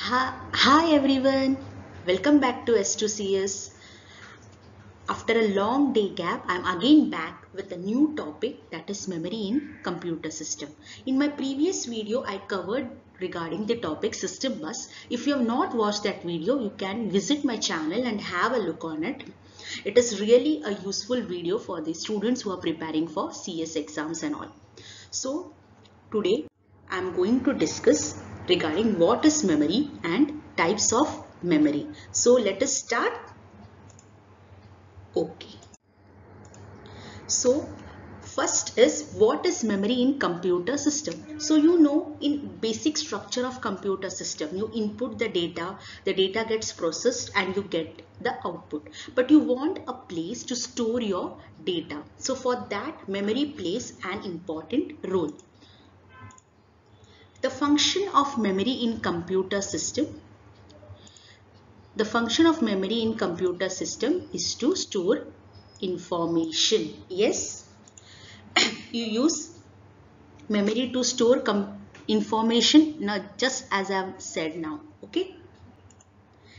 Hi everyone, welcome back to S2CS. After a long day gap, I'm again back with a new topic, that is memory in computer system. In my previous video, I covered regarding the topic system bus. If you have not watched that video, you can visit my channel and have a look on it. It is really a useful video for the students who are preparing for CS exams and all. So today I'm going to discuss regarding what is memory and types of memory. So let us start. Okay. So first is what is memory in computer system. So you know, in basic structure of computer system, you input the data gets processed and you get the output. But you want a place to store your data. So for that, memory plays an important role. The function of memory in computer system. The function of memory in computer system is to store information. Yes, you use memory to store information, not just as I've said now. Okay.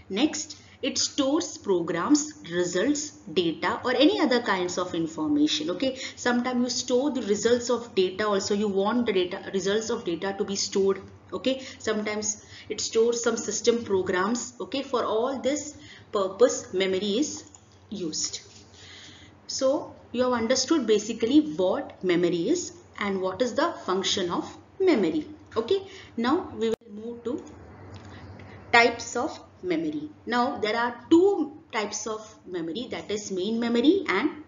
Next, it stores programs, results, data or any other kinds of information. Okay. Sometimes you store the results of data also. You want the results of data to be stored. Okay. Sometimes it stores some system programs. Okay. For all this purpose, memory is used. So you have understood basically what memory is and what is the function of memory. Okay. Now we will move to types of memory. Now there are two types of memory, that is main memory and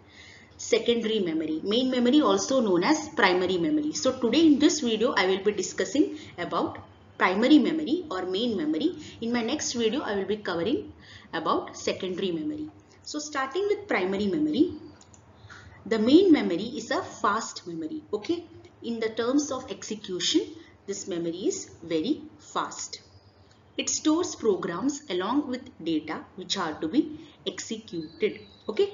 secondary memory. Main memory also known as primary memory. So today in this video I will be discussing about primary memory or main memory. In my next video I will be covering about secondary memory. So starting with primary memory, the main memory is a fast memory. Okay, in the terms of execution, this memory is very fast. It stores programs along with data which are to be executed. Okay.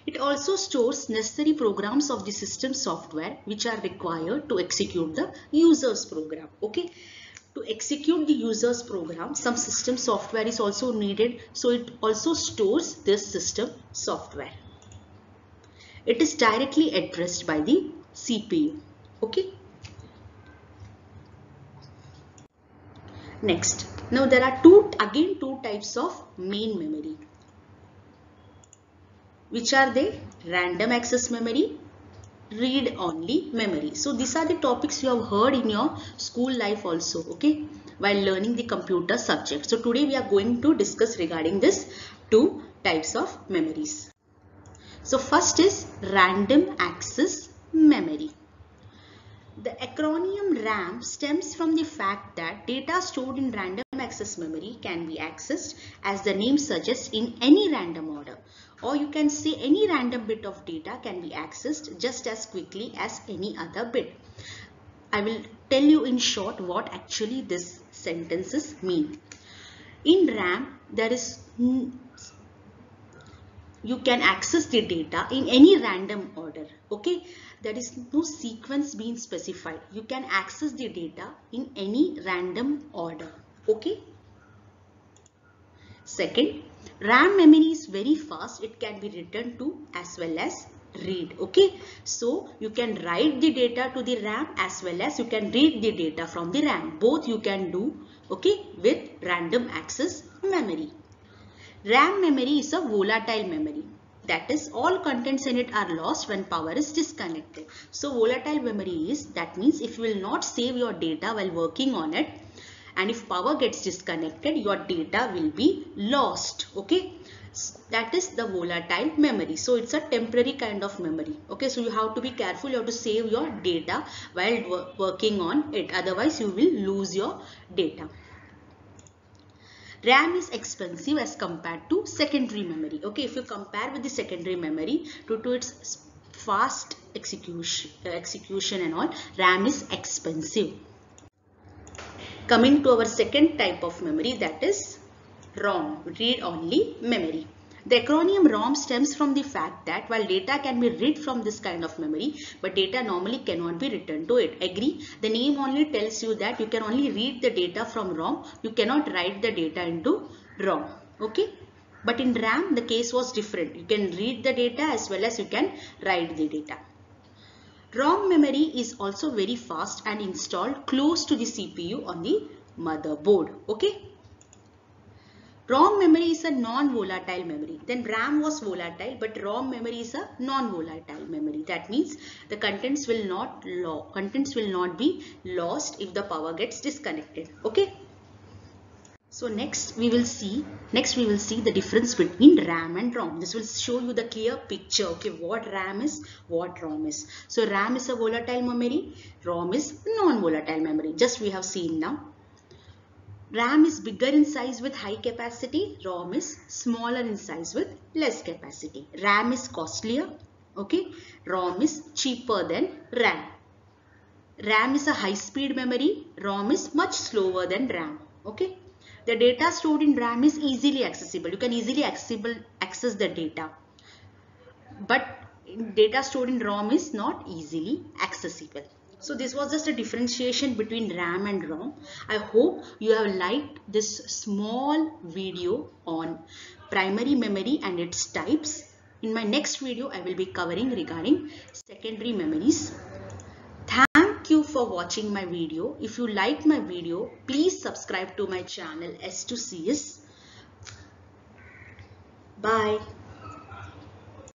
It also stores necessary programs of the system software which are required to execute the user's program. Okay. To execute the user's program, some system software is also needed. So it also stores this system software. It is directly addressed by the CPU. Okay. Next, now there are two types of main memory. Which are they? Random access memory, read only memory. So these are the topics you have heard in your school life also, okay, while learning the computer subject. So today we are going to discuss regarding this two types of memories. So first is random access memory. The acronym RAM stems from the fact that data stored in random access memory can be accessed, as the name suggests, in any random order, or you can say any random bit of data can be accessed just as quickly as any other bit. I will tell you in short what actually these sentences mean. In RAM, you can access the data in any random order. Okay, there is no sequence being specified. You can access the data in any random order. Okay. Second, RAM memory is very fast. It can be written to as well as read. Okay, so you can write the data to the RAM as well as you can read the data from the RAM. Both you can do, okay, with random access memory. RAM memory is a volatile memory. That is, all contents in it are lost when power is disconnected. So volatile memory is, that means if you will not save your data while working on it, and if power gets disconnected, your data will be lost. Okay, that is the volatile memory. So it's a temporary kind of memory. Okay, so you have to be careful. You have to save your data while working on it. Otherwise, you will lose your data. RAM is expensive as compared to secondary memory. Okay, if you compare with the secondary memory, due to its fast execution and all, RAM is expensive. Coming to our second type of memory, that is ROM, read only memory. The acronym ROM stems from the fact that while data can be read from this kind of memory, but data normally cannot be written to it. Agree? The name only tells you that you can only read the data from ROM. You cannot write the data into ROM. Okay? But in RAM, the case was different. You can read the data as well as you can write the data. ROM memory is also very fast and installed close to the CPU on the motherboard. Okay? ROM memory is a non-volatile memory. Then RAM was volatile, but ROM memory is a non-volatile memory. That means the contents will not be lost if the power gets disconnected. Okay? So next we will see the difference between RAM and ROM. This will show you the clear picture. Okay, what RAM is, what ROM is. So RAM is a volatile memory, ROM is non-volatile memory. Just we have seen now. RAM is bigger in size with high capacity. ROM is smaller in size with less capacity. RAM is costlier. Okay. ROM is cheaper than RAM. RAM is a high-speed memory. ROM is much slower than RAM. Okay. The data stored in RAM is easily accessible. You can easily access the data. But data stored in ROM is not easily accessible. So this was just a differentiation between RAM and ROM. I hope you have liked this small video on primary memory and its types. In my next video, I will be covering regarding secondary memories. Thank you for watching my video. If you liked my video, please subscribe to my channel S2CS. Bye.